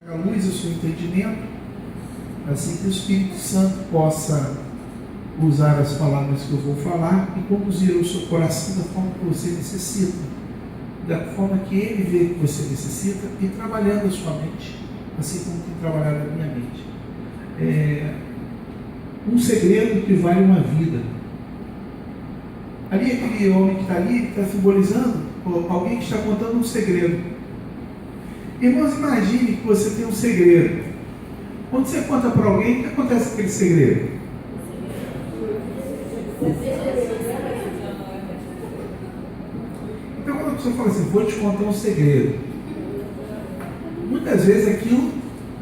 A luz, o seu entendimento, assim que o Espírito Santo possa usar as palavras que eu vou falar e conduzir o seu coração da forma que você necessita, da forma que ele vê que você necessita, e trabalhando a sua mente, assim como tem trabalhado a minha mente. Um segredo que vale uma vida. Ali, aquele homem que está ali, está simbolizando alguém que está contando um segredo. Irmãos, imagine que você tem um segredo. Quando você conta para alguém, o que acontece com aquele segredo? Então, quando a pessoa fala assim, vou te contar um segredo, muitas vezes aquilo,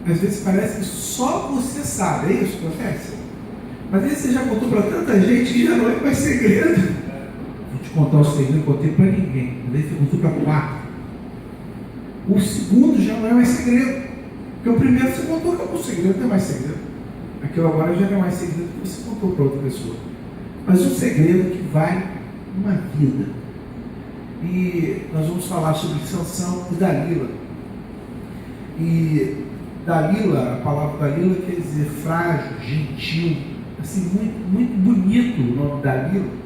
às vezes parece que só você sabe. É isso que acontece? Mas aí você já contou para tanta gente que já não é mais segredo. Vou te contar um segredo, não contei para ninguém. Mas aí você contou para 4. O segundo já não é mais segredo. Porque o primeiro você contou, acabou o segredo, não é mais segredo. Aquilo agora já não é mais segredo que você contou para outra pessoa. Mas um segredo que vai uma vida. E nós vamos falar sobre Sansão e Dalila. E Dalila, a palavra Dalila quer dizer frágil, gentil, assim, muito, muito bonito o nome Dalila.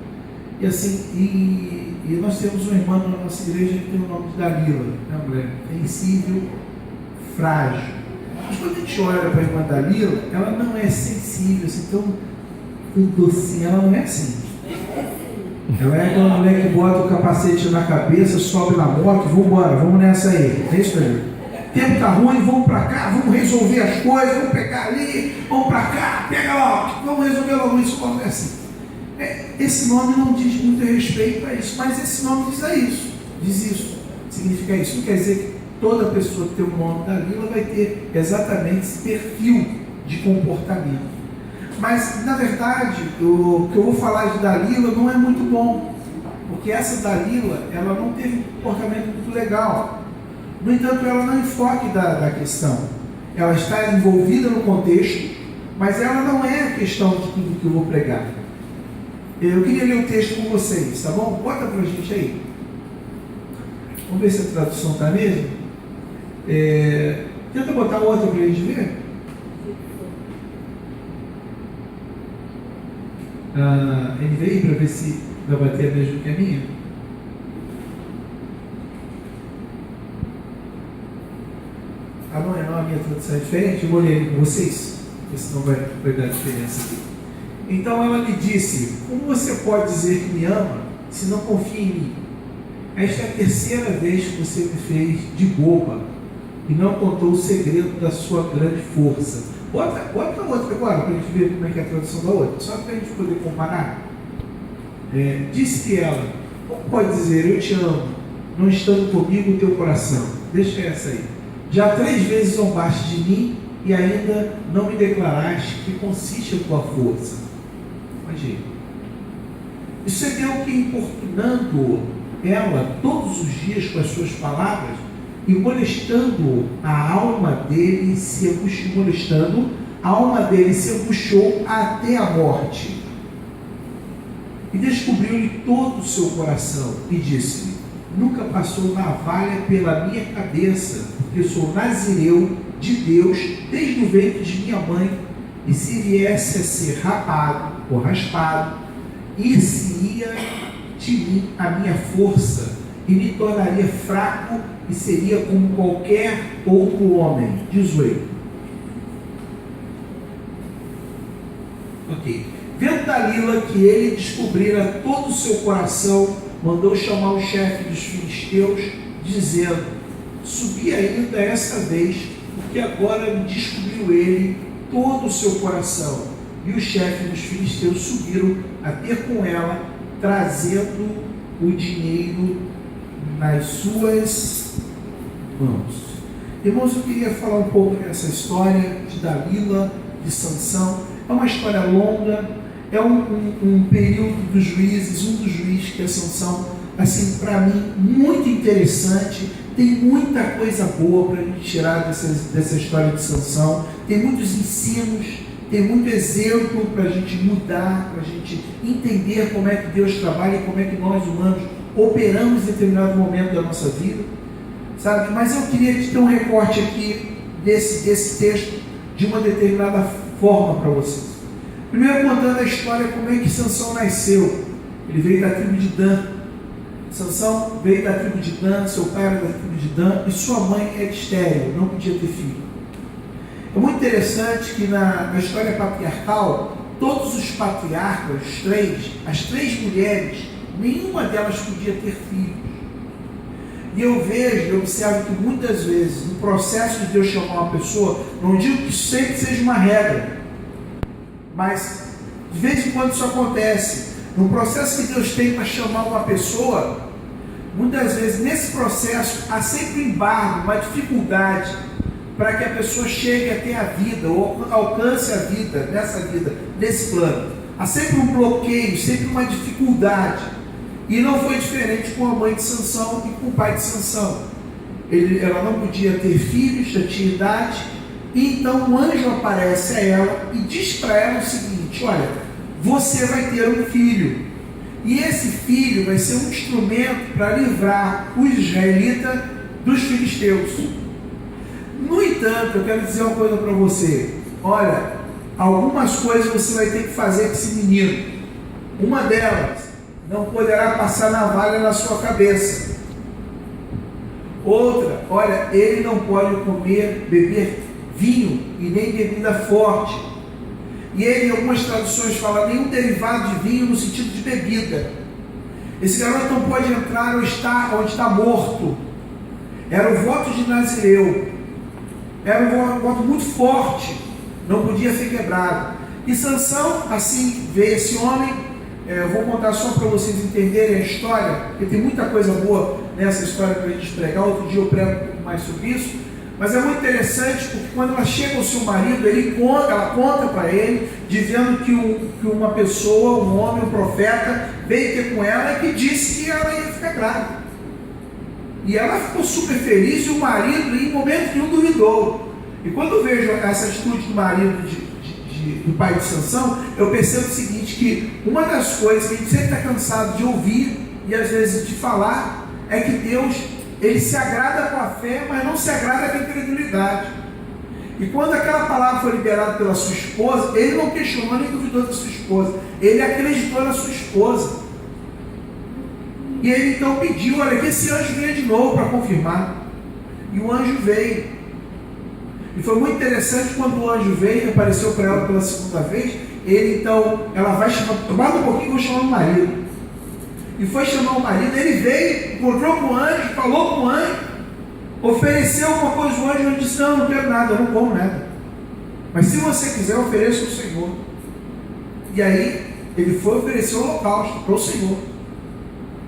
E assim, e nós temos uma irmã na nossa igreja que tem o nome de Dalila, né, mulher? Sensível, frágil. Mas quando a gente olha para a irmã Dalila, ela não é sensível, assim, tão docinha, ela não é assim. Ela é aquela mulher que bota o capacete na cabeça, sobe na moto, vamos embora, vamos nessa aí. É isso, Dalila? O tempo está ruim, vamos para cá, vamos resolver as coisas, vamos pegar ali, vamos para cá, pega logo, vamos resolver logo isso. É assim. Esse nome não diz muito respeito a isso, mas esse nome diz isso, significa isso. Não quer dizer que toda pessoa que tem o nome Dalila vai ter exatamente esse perfil de comportamento. Mas, na verdade, o que eu vou falar de Dalila não é muito bom, porque essa Dalila, ela não teve um comportamento muito legal. No entanto, ela não é enfoque da questão. Ela está envolvida no contexto, mas ela não é a questão de tudo que eu vou pregar. Eu queria ler o texto com vocês, tá bom? Bota pra gente aí. Vamos ver se a tradução está mesmo. Tenta botar outra para a gente ver. NVI, para ver se vai bater a mesma que a minha. Não, a minha tradução é diferente. Eu vou ler com vocês, porque senão vai dar diferença aqui. Então ela lhe disse: como você pode dizer que me ama se não confia em mim? Esta é a terceira vez que você me fez de boba e não contou o segredo da sua grande força. Bota a outra agora para a gente ver como é que é a tradução da outra, só para a gente poder comparar. Disse ela: como pode dizer eu te amo, não estando comigo o teu coração? Deixa essa aí. Já 3 vezes zombaste de mim e ainda não me declaraste que consiste a tua força. Imagina. Sucedeu que, importunando ela todos os dias com as suas palavras e molestando a alma dele, se angustiou até a morte. E descobriu-lhe todo o seu coração e disse-lhe: nunca passou navalha pela minha cabeça, porque sou nazireu de Deus desde o ventre de minha mãe, e se viesse a ser rapado ou raspado, ir-se-ia de mim a minha força, e me tornaria fraco, e seria como qualquer outro homem. 18. Ok. Vendo Dalila que ele descobrira todo o seu coração, mandou chamar o chefe dos filisteus, dizendo: subi ainda essa vez, porque agora me descobriu ele todo o seu coração. E os chefes dos filisteus subiram a ter com ela, trazendo o dinheiro nas suas mãos. Irmãos, eu queria falar um pouco dessa história de Dalila, de Sansão. É uma história longa, é um período dos juízes, um dos juízes que é Sansão, assim, para mim, muito interessante. Tem muita coisa boa para a gente tirar dessa história de Sansão. Tem muitos ensinos, tem muito exemplo para a gente mudar, para a gente entender como é que Deus trabalha e como é que nós humanos operamos em determinado momento da nossa vida, sabe? Mas eu queria te ter um recorte aqui desse texto de uma determinada forma para vocês. Primeiro, contando a história como é que Sansão nasceu. Ele veio da tribo de Dan. Sansão veio da tribo de Dan, seu pai era da tribo de Dan, e sua mãe era estéril, não podia ter filho. É muito interessante que na história patriarcal, todos os patriarcas, as três mulheres, nenhuma delas podia ter filhos. E eu vejo, eu observo que muitas vezes, no processo de Deus chamar uma pessoa, não digo que sempre seja uma regra, mas de vez em quando isso acontece. No processo que Deus tem para chamar uma pessoa, muitas vezes nesse processo há sempre um embargo, uma dificuldade para que a pessoa chegue até a vida, ou alcance a vida, nesse plano. Há sempre um bloqueio, sempre uma dificuldade. E não foi diferente com a mãe de Sansão e com o pai de Sansão. Ela não podia ter filhos, já tinha idade, e então um anjo aparece a ela e diz para ela o seguinte: olha, você vai ter um filho, e esse filho vai ser um instrumento para livrar os israelitas dos filisteus. No entanto, eu quero dizer uma coisa para você: olha, algumas coisas você vai ter que fazer com esse menino. Uma delas, não poderá passar navalha na sua cabeça. Outra, olha, ele não pode beber vinho e nem bebida forte. E ele, em algumas traduções, fala nenhum derivado de vinho no sentido de bebida. Esse garoto não pode entrar onde está morto. Era o voto de Nazireu. Era um voto muito forte. Não podia ser quebrado. E Sansão, assim, veio esse homem. Eu vou contar só para vocês entenderem a história, porque tem muita coisa boa nessa história para a gente pregar. Outro dia eu prego um pouco mais sobre isso. Mas é muito interessante porque quando ela chega ao seu marido, ela conta para ele, dizendo que uma pessoa, um homem, um profeta, veio ter com ela e que disse que ela ia ficar grávida. E ela ficou super feliz e o marido, em momento nenhum, duvidou. E quando eu vejo essa atitude do marido do pai de Sansão, eu percebo o seguinte, que uma das coisas que a gente sempre está cansado de ouvir e às vezes de falar, é que Deus, ele se agrada com a fé, mas não se agrada com a incredulidade. E quando aquela palavra foi liberada pela sua esposa, ele não questionou nem duvidou da sua esposa, ele acreditou na sua esposa. E ele então pediu, olha, que esse anjo venha de novo para confirmar. E o anjo veio. E foi muito interessante quando o anjo veio, apareceu para ela pela segunda vez. Ele então, ela vai chamar, guarda um pouquinho, vou chamar o marido. E foi chamar o marido, ele veio, encontrou com o anjo, falou com o anjo, ofereceu alguma coisa ao anjo, ele disse: não quero nada, eu não como nada. Mas se você quiser, ofereça ao Senhor. E aí, ele foi oferecer o holocausto para o Senhor.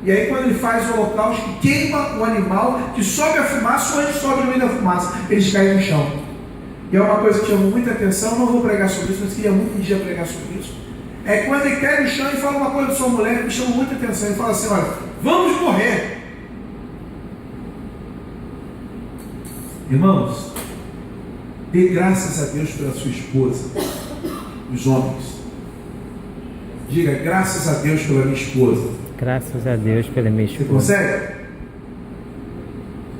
E aí, quando ele faz o holocausto, que queima o animal, que sobe a fumaça, o anjo sobe no meio da fumaça, eles caem no chão. E é uma coisa que chamou muita atenção, não vou pregar sobre isso, mas queria muito um dia pregar sobre isso. É quando ele cai no chão e fala uma coisa para sua mulher que me chamou muita atenção. Ele fala assim: olha, vamos morrer. Irmãos, dê graças a Deus pela sua esposa. Os homens, diga: graças a Deus pela minha esposa. Graças a Deus pela minha esposa. Você consegue?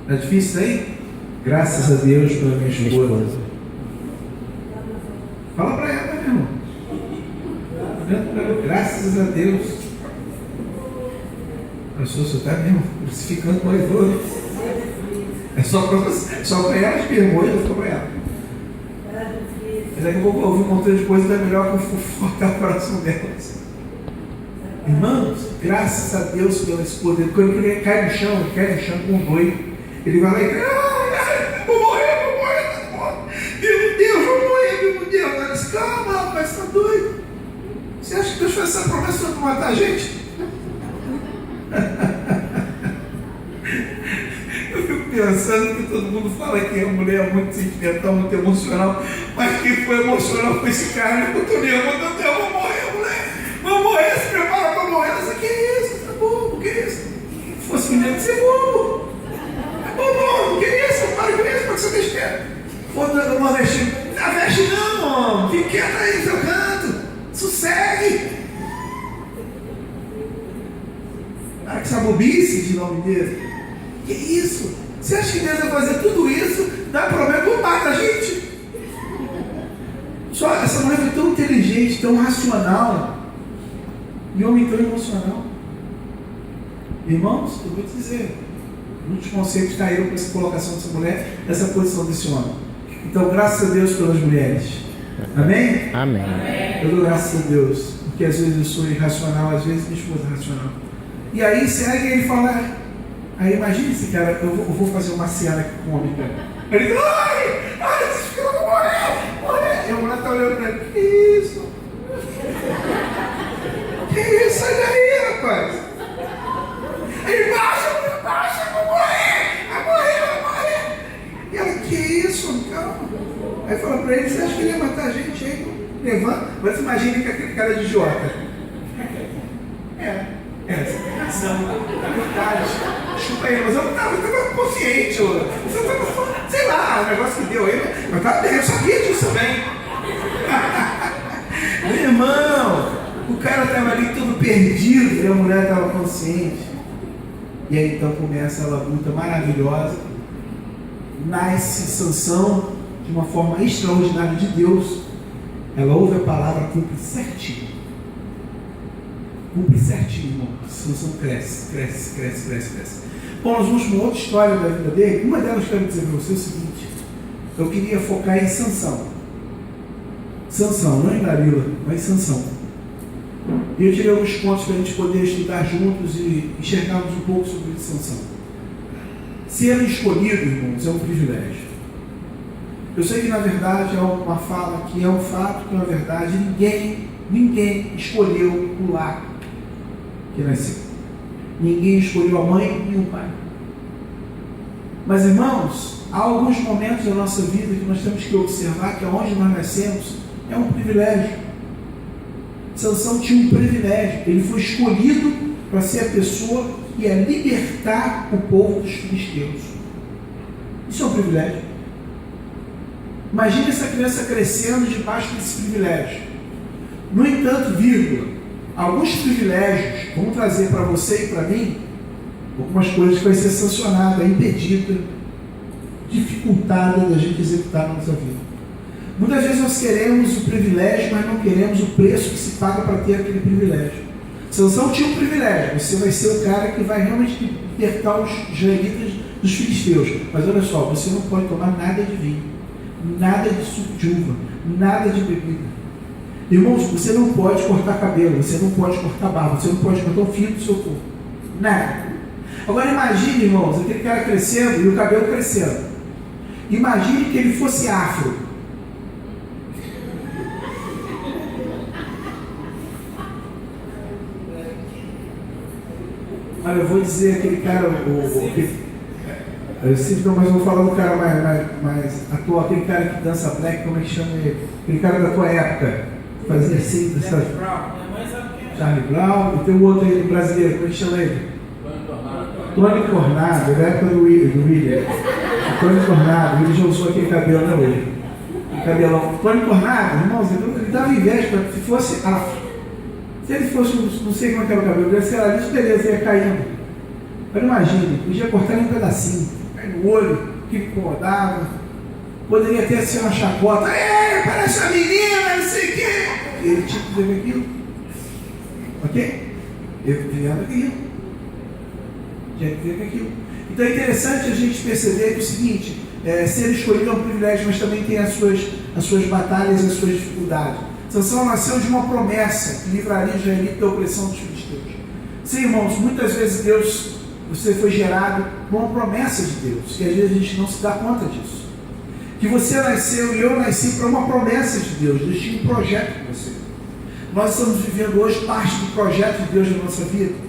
Está difícil aí? Graças a Deus pela minha esposa. Fala para ela, meu irmão. Graças a Deus. Pastor, você está mesmo crucificando nós dois. É só para você, só para ela que vergonha, só para ela. Mas é que eu vou ouvir um montão de coisas, é melhor que eu focar o coração delas. Irmãos, graças a Deus pela esposa. Quando ele cai no chão com um doido. Ele vai lá e vou morrer, meu Deus, vou morrer, meu Deus. Ela diz: calma, rapaz, você está doido. Você acha que Deus faz essa promessa para matar a gente? Eu fico pensando que todo mundo fala que a mulher é muito sentimental, muito emocional, mas quem foi emocional foi esse cara. Eu estou nervoso, meu Deus, vou morrer, mulher. Vou morrer, se prepara para morrer. Ela disse: que é isso? Tá bobo, que é isso? Se fosse menino, você é bobo. É bobo, que é isso? Para com isso, para que você deixe quieto. Foda o nordestino: não veste não, fique quieto aí no seu canto. Sossegue. Para com essa bobice de nome dele. Que isso? Você acha que Deus vai fazer tudo isso? Dá problema, não mata a gente. gente tão racional e homem tão emocional. Irmãos, eu vou te dizer, muitos conceitos caíram com essa colocação dessa mulher, essa posição desse homem. Então, graças a Deus pelas mulheres. Amém? Amém. Eu dou graças a Deus, porque às vezes eu sou irracional, às vezes minha esposa é racional. E aí segue e ele fala, aí imagina esse cara, eu vou fazer uma cena cômica. Ele diz, ai, esses filhos vão morrer. E a mulher está olhando para ele, que isso? Que isso? Sai daí, rapaz. Ele baixa, vou morrer. E ela, que isso? Calma. Aí fala para ele, você acha que ele ia matar a gente aí? Levanta. Mas imagine que aquele cara de idiota. Essa é verdade. Desculpa aí, mas eu não estava consciente. Você estava, sei lá, o negócio que deu aí. Mas eu sabia disso também. Meu irmão, o cara estava ali todo perdido e a mulher estava consciente. E aí então começa a labuta maravilhosa. Nasce Sansão de uma forma extraordinária de Deus. Ela ouve a palavra, cumpre certinho. Irmão. Sansão cresce. Bom, nós vamos para uma outra história da vida dele. Uma delas quero dizer para você o seguinte: eu queria focar em Sansão, não em Dalila, mas em Sansão. E eu tirei alguns pontos para a gente poder estudar juntos e enxergarmos um pouco sobre Sansão. Ser escolhido, irmãos, é um privilégio. Eu sei que na verdade é uma fala que é um fato, que na verdade ninguém escolheu o lar que nasceu. Ninguém escolheu a mãe e o pai. Mas, irmãos, há alguns momentos da nossa vida que nós temos que observar que onde nós nascemos é um privilégio. Sansão tinha um privilégio. Ele foi escolhido para ser a pessoa que ia libertar o povo dos filisteus. Isso é um privilégio. Imagine essa criança crescendo debaixo desse privilégio. No entanto, alguns privilégios vão trazer para você e para mim algumas coisas que vai ser sancionada, impedida, dificultada da gente executar na nossa vida. Muitas vezes nós queremos o privilégio, mas não queremos o preço que se paga para ter aquele privilégio. Sansão tinha um privilégio: você vai ser o cara que vai realmente libertar os israelitas dos filisteus. Mas olha só, você não pode tomar nada de vinho, nada de suco de uva, nada de bebida. Irmãos, você não pode cortar cabelo, você não pode cortar barba, você não pode cortar o fio do seu corpo. Nada. Agora imagine, irmãos, aquele cara crescendo e o cabelo crescendo. Imagine que ele fosse afro. Olha, eu vou dizer aquele cara, eu sempre não, mas vou falar do cara mais atual, aquele cara que dança black, como é que chama ele? Aquele cara da tua época, fazia assim, Charlie Brown, e tem um outro aí brasileiro, como é que chama ele? Tony Tornado, da época do William. Tony Tornado, ele já usou aquele cabelo, né, hoje? Cabelão. Tony Tornado, irmãos, ele dava inveja se fosse afro. Se ele fosse, não sei como é que era o cabelo dele, se era liso, beleza, ia caindo. Mas imagine, podia cortar em um pedacinho, cair no olho, que incomodava. Poderia ter sido uma chacota, parece uma menina, não sei o quê. Ele tinha que ver aquilo. Ok? Ele tinha que ver aquilo. Então é interessante a gente perceber que o seguinte, ser escolhido é um privilégio, mas também tem as suas batalhas e as suas dificuldades. Sansão nasceu de uma promessa que livraria Israel da opressão dos filisteus. Sim, irmãos, muitas vezes você foi gerado por uma promessa de Deus, e às vezes a gente não se dá conta disso. Que você nasceu e eu nasci para uma promessa de Deus. Deus tinha um projeto com você. Nós estamos vivendo hoje parte do projeto de Deus na nossa vida.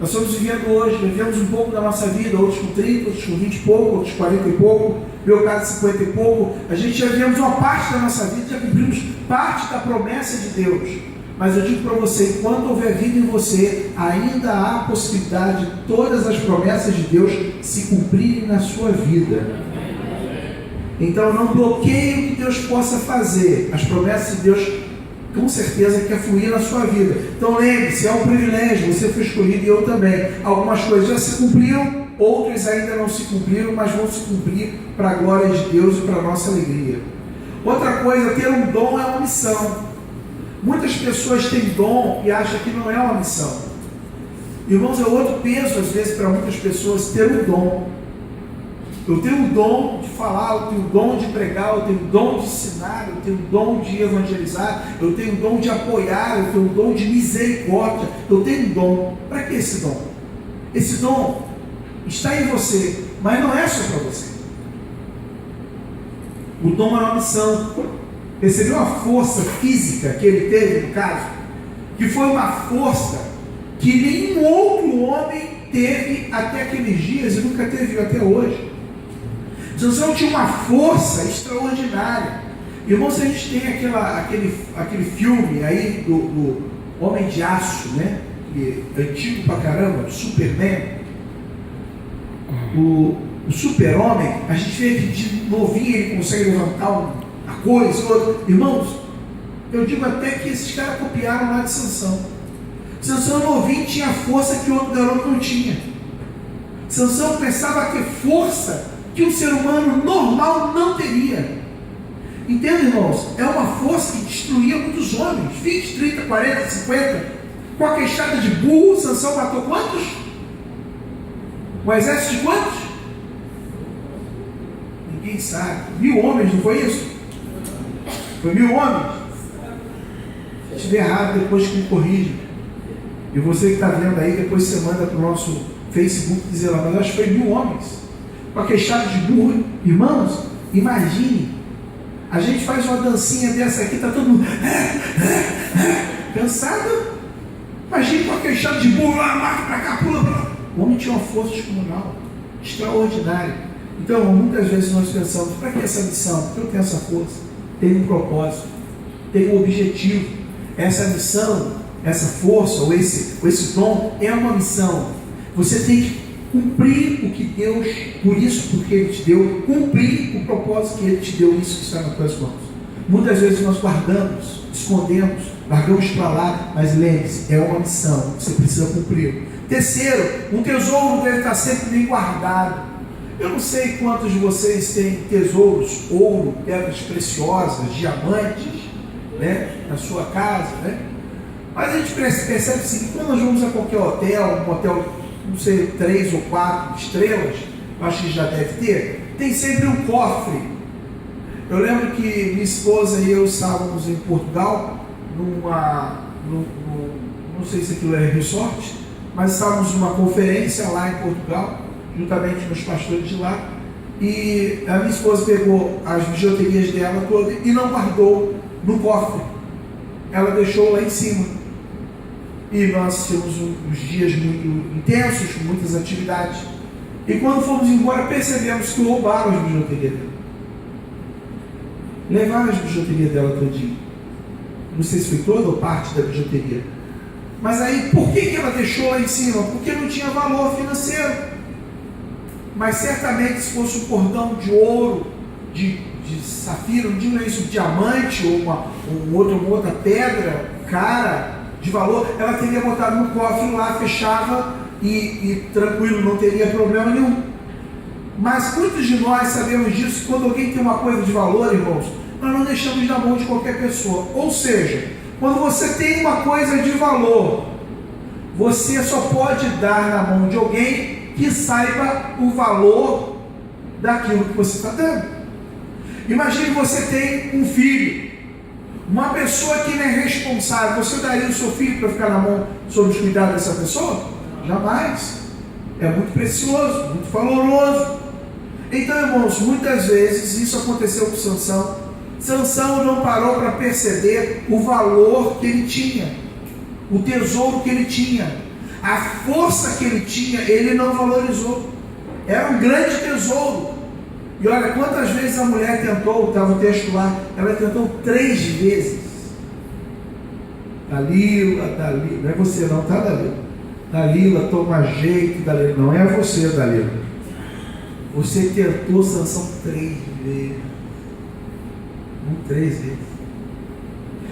Nós estamos vivendo hoje, vivemos um pouco da nossa vida, outros com 30, outros com 20 e pouco, outros com 40 e pouco, meu caso 50 e pouco. A gente já vivemos uma parte da nossa vida, já cumprimos parte da promessa de Deus. Mas eu digo para você, enquanto houver vida em você, ainda há a possibilidade de todas as promessas de Deus se cumprirem na sua vida. Então não bloqueie o que Deus possa fazer. As promessas de Deus com certeza quer fluir na sua vida. Então lembre-se, é um privilégio, você foi escolhido e eu também. Algumas coisas já se cumpriram, outras ainda não se cumpriram, mas vão se cumprir para a glória de Deus e para a nossa alegria. Outra coisa, ter um dom é uma missão. Muitas pessoas têm dom e acham que não é uma missão. Irmãos, é outro peso, às vezes, para muitas pessoas ter o dom. Eu tenho o dom de falar, eu tenho o dom de pregar, eu tenho o dom de ensinar, eu tenho o dom de evangelizar, eu tenho o dom de apoiar, eu tenho o dom de misericórdia, eu tenho um dom. Para que esse dom? Esse dom está em você, mas não é só para você. O dom é uma missão. Percebeu a força física que ele teve, no caso? Que foi uma força que nenhum outro homem teve até aqueles dias e nunca teve até hoje. Sansão tinha uma força extraordinária. Irmãos, a gente tem aquele filme aí do Homem de Aço, né? Que é antigo pra caramba, do Superman. O super-homem, a gente vê que de novinho ele consegue levantar uma coisa, outra. Irmãos, eu digo até que esses caras copiaram lá de Sansão. Sansão novinho tinha força que o outro garoto não tinha. Sansão pensava ter força que um ser humano normal não teria. Entende, irmãos? É uma força que destruía muitos homens, 20, 30, 40, 50. Com a queixada de burro, Sansão matou quantos? Um exército de quantos? Ninguém sabe. 1000 homens, não foi isso? Foi 1000 homens? Se estiver errado, depois que me corrija. E você que está vendo aí, depois você manda para o nosso Facebook dizer lá, mas acho que foi 1000 homens. Com a queixada de burro. Irmãos, imagine, a gente faz uma dancinha dessa aqui, está todo mundo cansado. Imagine com a queixada de burro lá, marca para cá, pula para lá. O homem tinha uma força descomunal, extraordinária. Então, muitas vezes nós pensamos, para que essa missão? Porque eu tenho essa força, tem um propósito, tem um objetivo. Essa missão, essa força, ou esse dom, é uma missão. Você tem que cumprir o que Deus, por isso, porque Ele te deu, cumprir o propósito que Ele te deu, isso que está nas tuas mãos. Muitas vezes nós guardamos, escondemos, largamos para lá, mas lembre-se, é uma missão, você precisa cumprir. Terceiro, um tesouro deve estar sempre bem guardado. Eu não sei quantos de vocês têm tesouros, ouro, pedras preciosas, diamantes, né, na sua casa, né? Mas a gente percebe assim, quando nós vamos a qualquer hotel, um hotel, não sei, 3 ou 4 estrelas, acho que já deve ter, tem sempre um cofre. Eu lembro que minha esposa e eu estávamos em Portugal, não sei se aquilo é resort, mas estávamos numa conferência lá em Portugal, juntamente com os pastores de lá, e a minha esposa pegou as bijuterias dela todas e não guardou no cofre, ela deixou lá em cima. E nós tínhamos uns dias muito intensos, com muitas atividades, e quando fomos embora percebemos que roubaram as bijuterias dela, levaram as bijuterias dela todinha. Não sei se foi toda ou parte da bijuteria. Mas aí, por que ela deixou lá em cima? Porque não tinha valor financeiro. Mas certamente, se fosse um cordão de ouro, de safira, não digo isso, diamante, ou uma outra pedra cara, de valor, ela teria botado no cofre lá, fechava e tranquilo, não teria problema nenhum. Mas muitos de nós sabemos disso, quando alguém tem uma coisa de valor, irmãos, nós não deixamos na mão de qualquer pessoa. Ou seja, quando você tem uma coisa de valor, você só pode dar na mão de alguém que saiba o valor daquilo que você está dando. Imagine você tem um filho, uma pessoa que não é responsável, você daria o seu filho para ficar na mão sob os cuidados dessa pessoa? Jamais. É muito precioso, muito valoroso. Então, irmãos, muitas vezes isso aconteceu com Sansão. Sansão não parou para perceber o valor que ele tinha, o tesouro que ele tinha, a força que ele tinha, ele não valorizou. Era um grande tesouro. E olha, quantas vezes a mulher tentou, estava o texto lá, ela tentou 3 vezes. Dalila, não é você não, tá, Dalila? Dalila, toma jeito, Dalila. Não é você, Dalila. Você tentou Sansão 3 vezes. Não 3 vezes.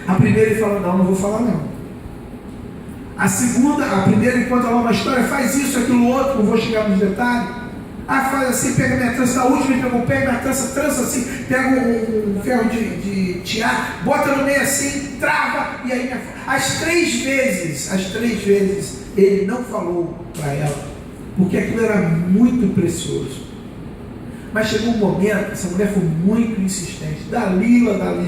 A primeira ele falou, não vou falar não. A primeira ele conta lá uma história, faz isso, aquilo, outro, não vou chegar nos detalhes. Ah, faz assim, pega minha trança, na última ele pegou, pega minha trança assim, pega um ferro de tiar, bota no meio assim, trava, e aí as três vezes, ele não falou para ela, porque aquilo era muito precioso. Mas chegou um momento, essa mulher foi muito insistente, Dalila,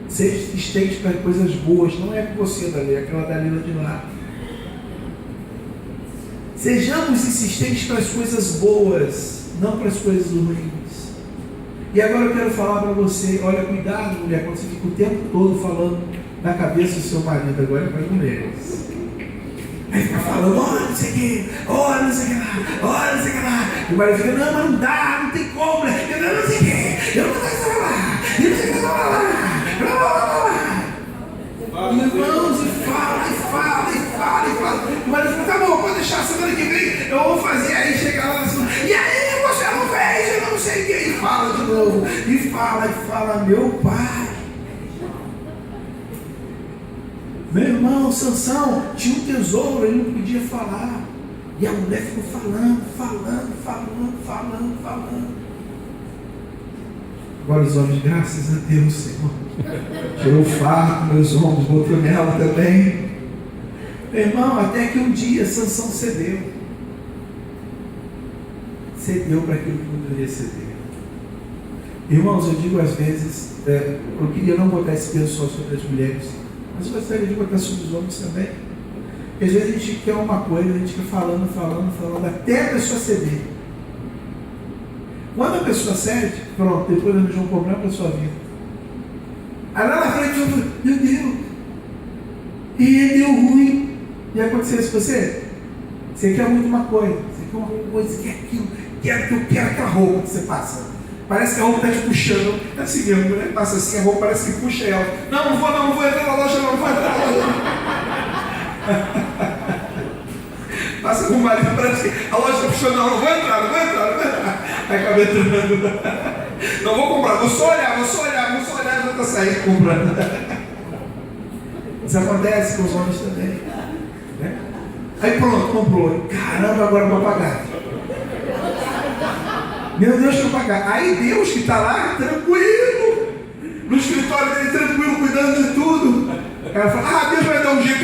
seja insistente para coisas boas, não é com você, Dalila, é aquela Dalila de lá. Sejamos insistentes para as coisas boas, não para as coisas ruins. E agora eu quero falar para você, olha, cuidado, mulher, quando você fica o tempo todo falando na cabeça do seu marido, agora é para as mulheres. Aí fica falando, olha, não sei o que, olha, não sei o que lá. E o marido fica, não, mas não dá, não tem como, né? Eu não sei o que, eu não sei o que lá, eu não sei o que lá. Irmãos, e fala. O marido fica, tá bom, pode deixar, semana que vem eu vou fazer, aí chega lá na semana, e aí você não fez, eu não sei o que, e fala de novo, e fala, meu pai. Meu irmão, Sansão tinha um tesouro, ele não podia falar. E a mulher ficou falando. Agora os homens, graças a Deus, Senhor, tirou o fardo, meus ombros, botou nela também. Meu irmão, até que um dia Sansão cedeu para aquilo que não deveria ceder. Irmãos, eu digo às vezes, eu queria não botar esse peso só sobre as mulheres, mas eu gostaria de botar sobre os homens também. Porque às vezes a gente quer uma coisa, a gente fica falando, até a pessoa ceder. Quando a pessoa cede, pronto, depois arranjou um problema para a sua vida. Aí lá na frente eu falo, meu Deus, e deu ruim. E aconteceu isso com você? Você quer muito uma coisa, você quer aquilo, eu quero aquela roupa que você passa. Parece que a roupa está te puxando. É assim mesmo, né? Passa assim, a roupa parece que puxa ela. Não vou entrar na loja, não vou entrar na loja. Passa com o marido, parece que a loja está puxando, não vou entrar. Aí acaba entrando. Não vou comprar, vou só olhar, já está saindo comprando. Isso acontece com os homens também. Né? Aí pronto, comprou. Caramba, agora vou pagar. Meu Deus, deixa eu pagar. Aí Deus que está lá, tranquilo, no escritório dele, tranquilo, cuidando de tudo. Ela fala, Deus vai dar um jeito.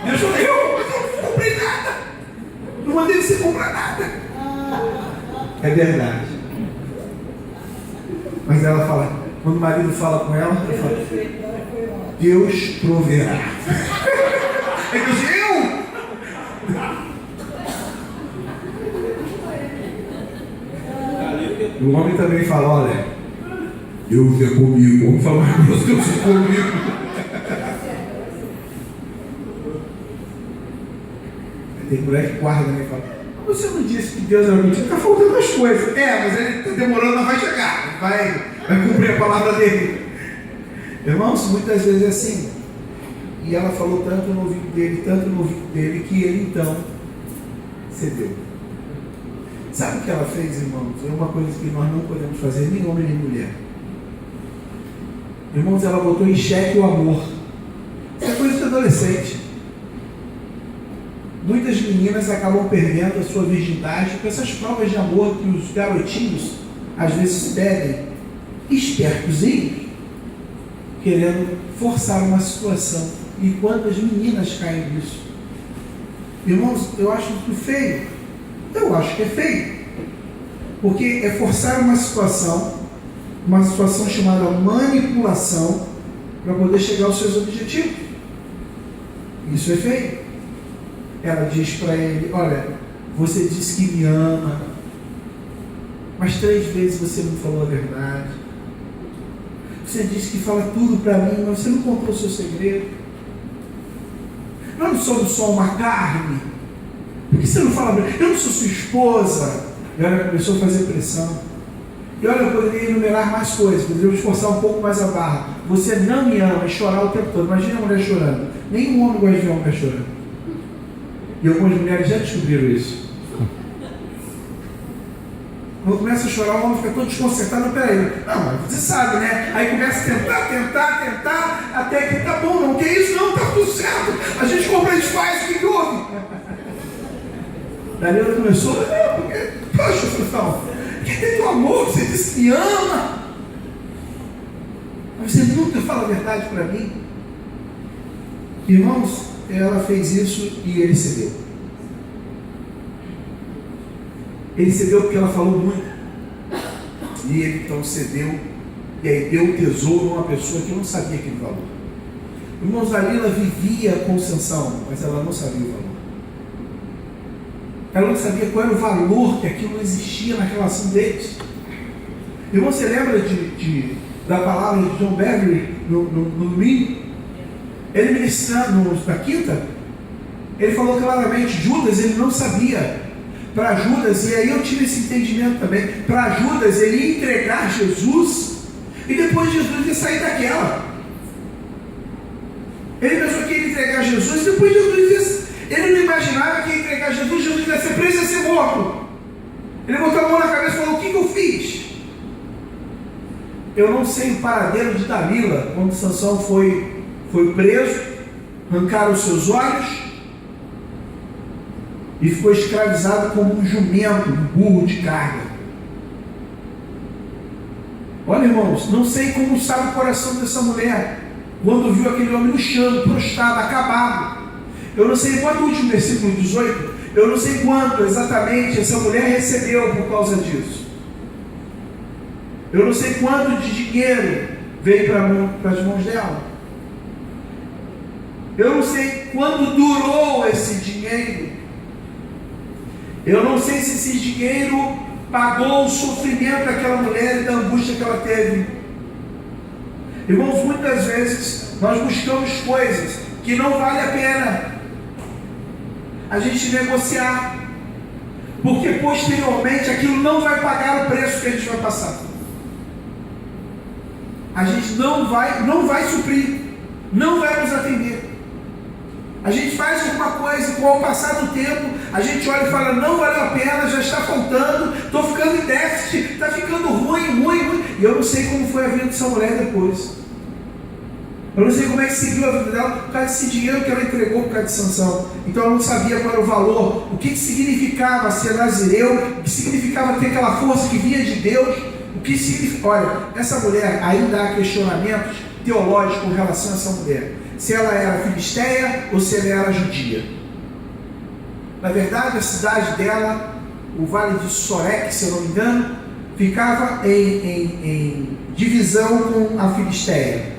Deus falou, eu não comprei nada. Não mandei você comprar nada. É verdade. Mas ela fala, quando o marido fala com ela fala, Deus proverá. É que eu? O homem também fala, olha, Deus é comigo. Vamos falar, Deus é comigo. Tem mulher que guarda, né? E fala, você não disse que Deus era comigo? Está faltando as coisas. Mas ele está demorando, não vai chegar. Vai cumprir a palavra dele. Irmãos, muitas vezes é assim. E ela falou tanto no ouvido dele, que ele então cedeu. Sabe o que ela fez, irmãos? É uma coisa que nós não podemos fazer, nem homem nem mulher. Irmãos, ela botou em xeque o amor. Isso é coisa de adolescente. Muitas meninas acabam perdendo a sua virgindade com essas provas de amor que os garotinhos às vezes pedem, espertozinhos, querendo forçar uma situação. E quantas meninas caem nisso? Irmãos, eu acho isso feio. Eu acho que é feio. Porque é forçar uma situação chamada manipulação, para poder chegar aos seus objetivos. Isso é feio. Ela diz para ele, olha, você disse que me ama, mas 3 vezes você não falou a verdade. Você disse que fala tudo para mim, mas você não contou o seu segredo. Nós não somos só uma carne. Por que você não fala para mim? Eu não sou sua esposa. E ela começou a fazer pressão. E olha, eu poderia enumerar mais coisas, poderia esforçar um pouco mais a barra. Você não me ama, e chorar o tempo todo. Imagina a mulher chorando. Nenhum homem gosta de ver uma mulher chorando. E algumas mulheres já descobriram isso. Quando começa a chorar, o homem fica todo desconcertado. Peraí, não, mas você sabe, né? Aí começa a tentar, até que tá bom, não, que isso? Não, tá tudo certo. A gente compra, a gente faz, o que houve? Daí ela começou, porque Poxa, Sansão, cadê teu amor? Você disse que me ama. Mas você nunca fala a verdade para mim. Irmãos, ela fez isso e ele cedeu. Ele cedeu porque ela falou muito. E ele então cedeu. E aí deu um tesouro a uma pessoa que não sabia aquele valor. Irmãos, Dalila vivia com Sansão, mas ela não sabia o valor. Ela não sabia qual era o valor que aquilo existia na relação deles. Irmão, você lembra da palavra de John Beverly no domingo? Ele ministrando na quinta, ele falou claramente, Judas, ele não sabia. Para Judas, e aí eu tive esse entendimento também, para Judas ele ia entregar Jesus, e depois Jesus ia sair daquela. Ele pensou que ia entregar Jesus, e depois Jesus ia, ele não imaginava que ia entregar Jesus, Jesus ia ser preso e ia ser morto. Ele botou a mão na cabeça e falou, o que eu fiz? Eu não sei o paradeiro de Dalila, quando Sansão foi preso, arrancaram os seus olhos, e ficou escravizado como um jumento, um burro de carga. Olha, irmãos, não sei como estava o coração dessa mulher quando viu aquele homem no chão, prostrado, acabado. Eu não sei quanto, o último versículo 18, eu não sei quanto exatamente essa mulher recebeu por causa disso. Eu não sei quanto de dinheiro veio para as mãos dela. Eu não sei quanto durou esse dinheiro. Eu não sei se esse dinheiro pagou o sofrimento daquela mulher e da angústia que ela teve. Irmãos, muitas vezes nós buscamos coisas que não vale a pena a gente negociar, porque posteriormente aquilo não vai pagar o preço que a gente vai passar. A gente não vai suprir, não vai nos atender. A gente faz alguma coisa, com o passar do tempo, a gente olha e fala, não valeu a pena, já está faltando, estou ficando em déficit, está ficando ruim. E eu não sei como foi a vida dessa mulher depois. Eu não sei como é que seguiu a vida dela por causa desse dinheiro que ela entregou por causa de Sansão. Então ela não sabia qual era o valor, o que significava ser nazireu, o que significava ter aquela força que vinha de Deus, o que significa. Olha, essa mulher ainda há questionamentos teológicos com relação a essa mulher. Se ela era filisteia ou se ela era judia. Na verdade, a cidade dela, o vale de Sorek, se eu não me engano, ficava em divisão com a filisteia.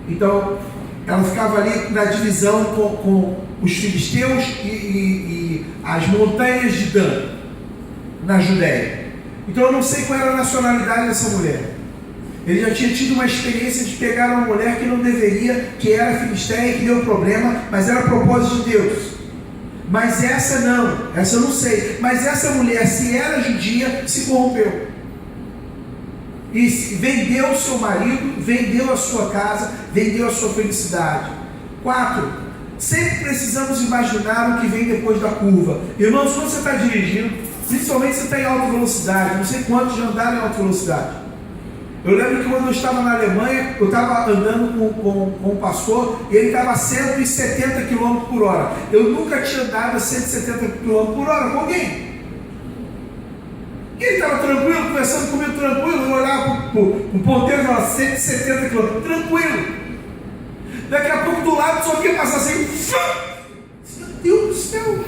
Então, ela ficava ali na divisão com os filisteus e as montanhas de Dan, na Judéia. Então, eu não sei qual era a nacionalidade dessa mulher. Ele já tinha tido uma experiência de pegar uma mulher que não deveria, que era filisteia, que deu problema, mas era propósito de Deus. Mas essa não, essa eu não sei. Mas essa mulher, se era judia, se corrompeu. E vendeu o seu marido, vendeu a sua casa, vendeu a sua felicidade. 4. Sempre precisamos imaginar o que vem depois da curva. Irmãos, quando você está dirigindo, principalmente se você está em alta velocidade, não sei quantos já andaram em alta velocidade. Eu lembro que quando eu estava na Alemanha, eu estava andando com um pastor e ele estava a 170 km por hora. Eu nunca tinha andado a 170 km por hora com alguém. E ele estava tranquilo, conversando comigo tranquilo, eu olhava para o ponteiro e falava 170 km, tranquilo. Daqui a pouco do lado só ia passar assim, meu Deus do céu,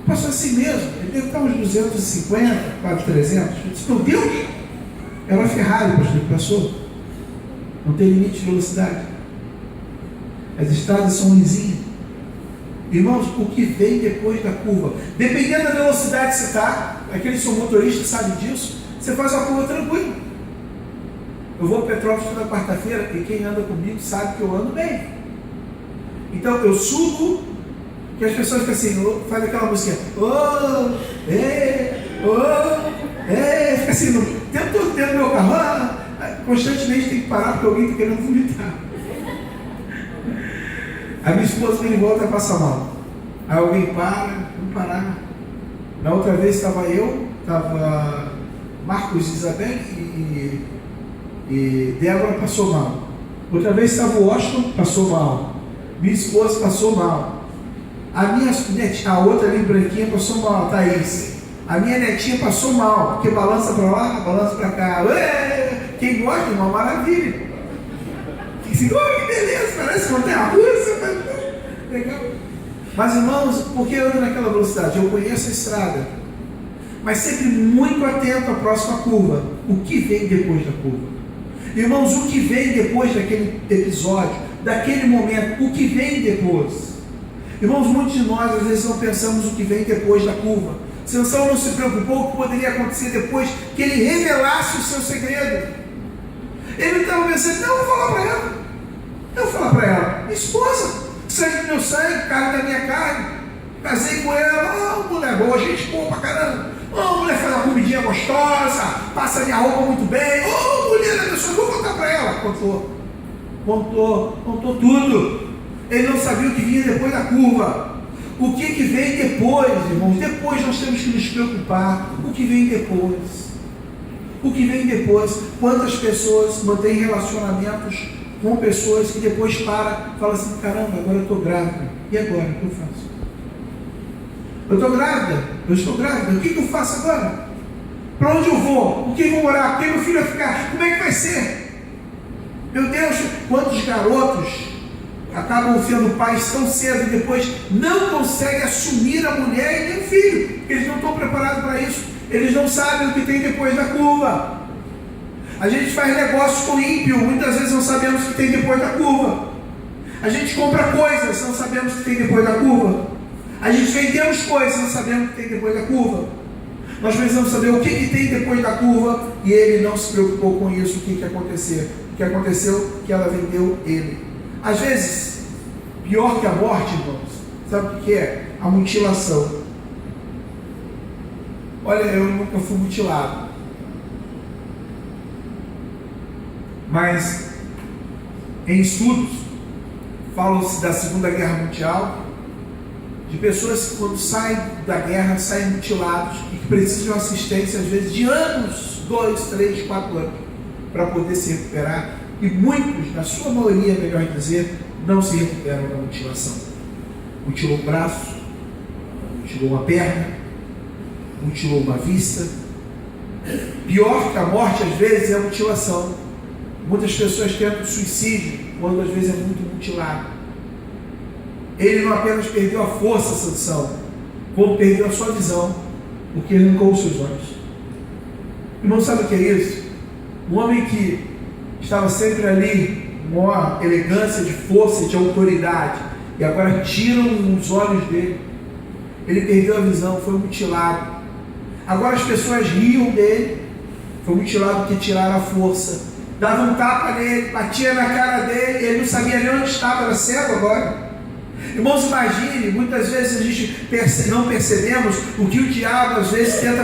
passou assim mesmo, ele deve estar uns 250, quase 300, eu disse, meu Deus, é uma Ferrari, pastor, que passou, não tem limite de velocidade, as estradas são lisinhas. Irmãos, o que vem depois da curva, dependendo da velocidade que você está, aquele seu motorista sabe disso, você faz a curva tranquilo. Eu vou para Petrópolis toda quarta-feira e quem anda comigo sabe que eu ando bem. Então eu subo, que as pessoas ficam assim, fazem aquela música, fica assim, o tempo todo dentro do meu carro, constantemente tem que parar porque alguém está querendo vomitar. A minha esposa vem de volta e passa mal. Aí alguém para, vamos parar. Na outra vez estava Marcos, Isabel e Débora passou mal. Outra vez estava o Washington, passou mal. Minha esposa passou mal. A outra ali branquinha passou mal, a Thaís. A minha netinha passou mal, porque balança para lá, balança para cá. Ué, quem gosta, uma maravilha. Que beleza, parece montanha-russa. Legal. Mas irmãos, por que eu ando naquela velocidade? Eu conheço a estrada, mas sempre muito atento à próxima curva. O que vem depois da curva? Irmãos, o que vem depois daquele episódio, daquele momento, o que vem depois? Irmãos, muitos de nós às vezes não pensamos o que vem depois da curva. Sansão não se preocupou com o que poderia acontecer depois que ele revelasse o seu segredo. Ele estava pensando, não, eu vou falar para ela. Eu vou falar para ela, minha esposa, sangue do meu sangue, carne da minha carne. Casei com ela, mulher boa, gente boa pra caramba. Mulher faz uma comidinha gostosa, passa minha roupa muito bem. Mulher abençoada, vou contar para ela. Contou tudo. Ele não sabia o que vinha depois da curva. O que vem depois, irmãos? Depois nós temos que nos preocupar. O que vem depois? O que vem depois? Quantas pessoas mantêm relacionamentos com pessoas que depois falam assim, caramba, agora eu estou grávida. E agora? O que eu faço? Eu estou grávida? Eu estou grávida. O que eu faço agora? Para onde eu vou? O que eu vou morar? Quem meu filho vai ficar? Como é que vai ser? Meu Deus, quantos garotos acabam sendo pais tão cedo e depois não conseguem assumir a mulher e nem o filho, porque eles não estão preparados para isso. Eles não sabem o que tem depois da curva. A gente faz negócios com ímpio, muitas vezes não sabemos o que tem depois da curva. A gente compra coisas, não sabemos o que tem depois da curva. A gente vendemos coisas, não sabemos o que tem depois da curva. Nós precisamos saber o que tem depois da curva, e ele não se preocupou com isso. O que aconteceu? O que aconteceu? Que ela vendeu ele. Às vezes, pior que a morte, irmãos, sabe o que é? A mutilação. Olha, eu nunca fui mutilado, mas em estudos falam-se da Segunda Guerra Mundial, de pessoas que quando saem da guerra, saem mutilados e que precisam de assistência às vezes de anos, 2, 3, 4 anos, para poder se recuperar. E muitos, na sua maioria, melhor dizer, não se recuperam da mutilação. Mutilou um braço, mutilou uma perna, mutilou uma vista. Pior que a morte, às vezes, é a mutilação. Muitas pessoas tentam suicídio quando, às vezes, é muito mutilado. Ele não apenas perdeu a força, Sansão, como perdeu a sua visão, porque ele arrancou os seus olhos. Irmão, sabe o que é isso? Um homem que estava sempre ali, uma elegância de força e de autoridade, e agora tiram os olhos dele. Ele perdeu a visão, foi mutilado. Agora as pessoas riam dele, foi mutilado porque tiraram a força, davam um tapa nele, batia na cara dele, ele não sabia nem onde estava, era cego agora. Irmãos, imagine, muitas vezes a gente não percebemos o que o diabo às vezes tenta